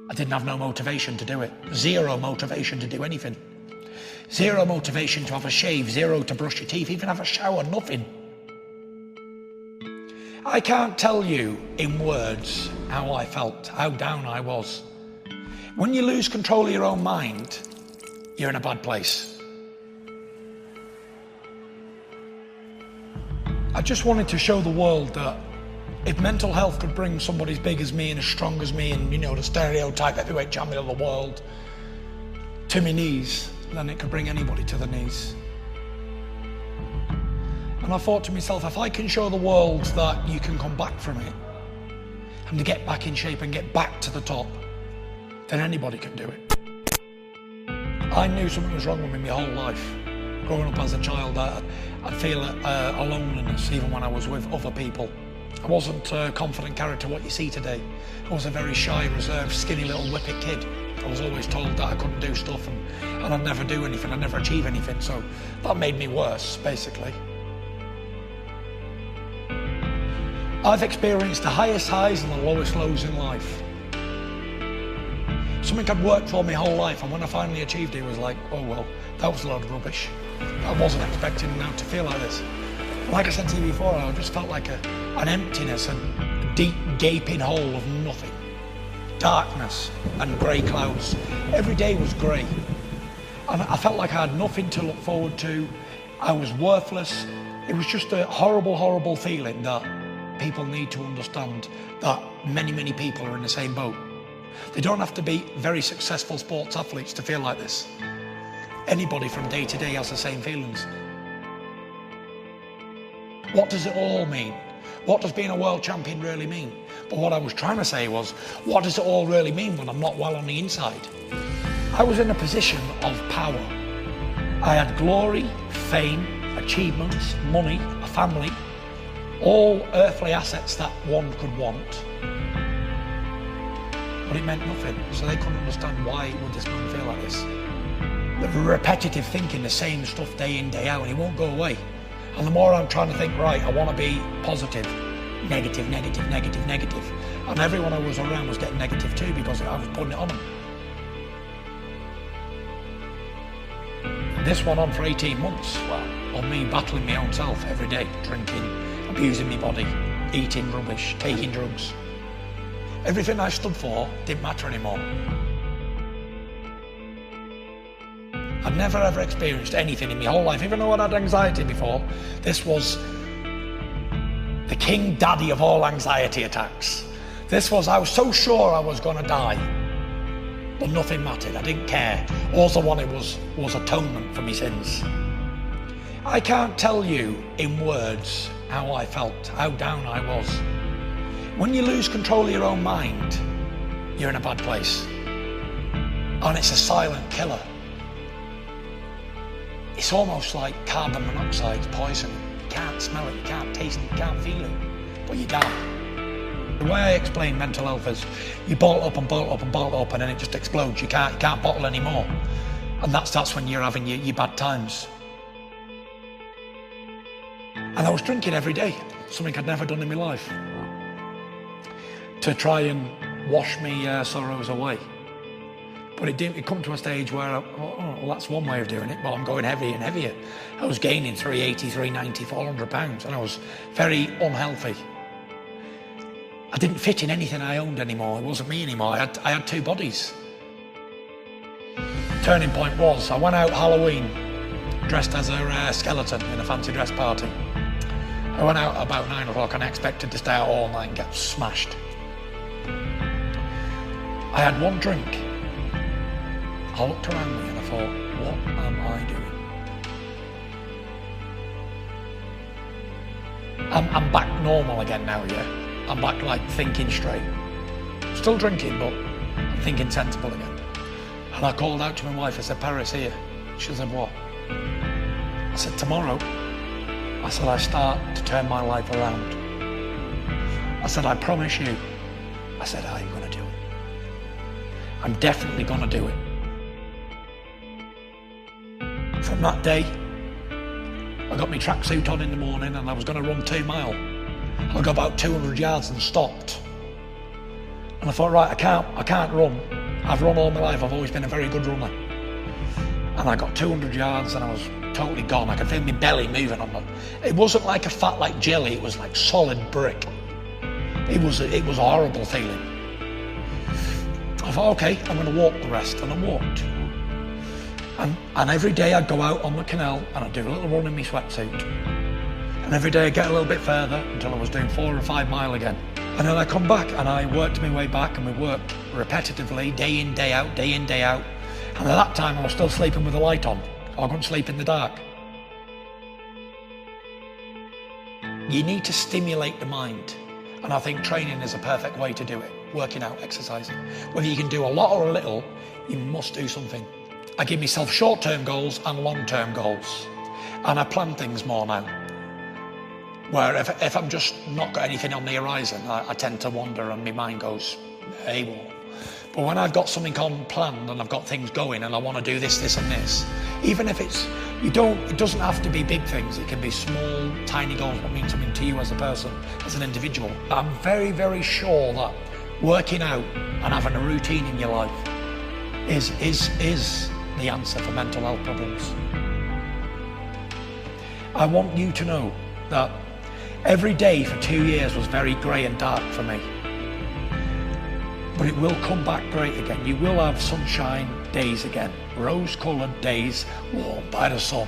I didn't have no motivation to do it. Zero motivation to do anything. Zero motivation to have a shave, zero to brush your teeth, even have a shower, nothing. I can't tell you in words how I felt, how down I was. When you lose control of your own mind, you're in a bad place. I just wanted to show the world that if mental health could bring somebody as big as me and as strong as me and, you know, the stereotype heavyweight champion of the world to my knees, then it could bring anybody to the knees. And I thought to myself, if I can show the world that you can come back from it and to get back in shape and get back to the top, then anybody can do it. I knew something was wrong with me my whole life. Growing up as a child, I'd feel a loneliness even when I was with other people. I wasn't a confident character what you see today. I was a very shy, reserved, skinny little whippet kid. I was always told that I couldn't do stuff and I'd never do anything, I'd never achieve anything, so that made me worse, basically. I've experienced the highest highs and the lowest lows in life. Something I'd worked for my whole life, and when I finally achieved it, it was like, oh well, that was a load of rubbish. I wasn't expecting now to feel like this. Like I said to you before, I just felt like an emptiness, a deep gaping hole of nothing. Darkness and grey clouds. Every day was grey. And I felt like I had nothing to look forward to. I was worthless. It was just a horrible, horrible feeling that people need to understand that many, many people are in the same boat. They don't have to be very successful sports athletes to feel like this. Anybody from day to day has the same feelings. What does it all mean? What does being a world champion really mean? But what I was trying to say was, what does it all really mean when I'm not well on the inside? I was in a position of power. I had glory, fame, achievements, money, a family, all earthly assets that one could want. But it meant nothing, so they couldn't understand why would this man feel like this. The repetitive thinking, the same stuff day in, day out, and it won't go away. And the more I'm trying to think, right, I want to be positive, negative, negative, negative, negative. And everyone I was around was getting negative too because I was putting it on them. This went on for 18 months, of me battling my own self every day, drinking, abusing my body, eating rubbish, taking drugs. Everything I stood for didn't matter anymore. I'd never ever experienced anything in my whole life, even though I'd had anxiety before. This was the king daddy of all anxiety attacks. I was so sure I was gonna die, but nothing mattered, I didn't care. All I wanted was atonement for my sins. I can't tell you in words how I felt, how down I was. When you lose control of your own mind, you're in a bad place. And it's a silent killer. It's almost like carbon monoxide's poison. You can't smell it, you can't taste it, you can't feel it, but you die. The way I explain mental health is you bottle up and bottle up and bottle up and then it just explodes. You can't bottle anymore. And that's when you're having your bad times. And I was drinking every day, something I'd never done in my life, to try and wash me sorrows away. But it come to a stage where, well, that's one way of doing it, but I'm going heavier and heavier. I was gaining 380, 390, 400 pounds, and I was very unhealthy. I didn't fit in anything I owned anymore. It wasn't me anymore. I had two bodies. Turning point was, I went out Halloween dressed as a skeleton in a fancy dress party. I went out about 9 o'clock and I expected to stay out all night and get smashed. I had one drink. I looked around me and I thought, what am I doing? I'm back normal again now, yeah? I'm back like thinking straight. Still drinking, but I'm thinking sensible again. And I called out to my wife, I said, Paris here. She said, what? I said, tomorrow. I said, I start to turn my life around. I said, I promise you. I said, I'm gonna do it. I'm definitely gonna do it. From that day, I got my tracksuit on in the morning and I was going to run 2 miles. I got about 200 yards and stopped. And I thought, right, I can't run. I've run all my life, I've always been a very good runner. And I got 200 yards and I was totally gone. I could feel my belly moving on it. It wasn't like a fat like jelly, it was like solid brick. It was a horrible feeling. I thought, okay, I'm going to walk the rest, and I walked. And every day I'd go out on the canal and I'd do a little run in my sweatsuit. And every day I'd get a little bit further until I was doing 4 or 5 miles again. And then I come back and I worked my way back, and we worked repetitively, day in, day out, day in, day out. And at that time I was still sleeping with the light on. I couldn't sleep in the dark. You need to stimulate the mind. And I think training is a perfect way to do it. Working out, exercising. Whether you can do a lot or a little, you must do something. I give myself short-term goals and long-term goals. And I plan things more now. Where if I'm just not got anything on the horizon, I tend to wander and my mind goes AWOL. But when I've got something on planned and I've got things going and I want to do this, this and this, even if it doesn't have to be big things. It can be small, tiny goals that mean something to you as a person, as an individual. I'm very, very sure that working out and having a routine in your life is the answer for mental health problems. I want you to know that every day for 2 years was very grey and dark for me. But it will come back great again. You will have sunshine days again, rose-coloured days warmed by the sun.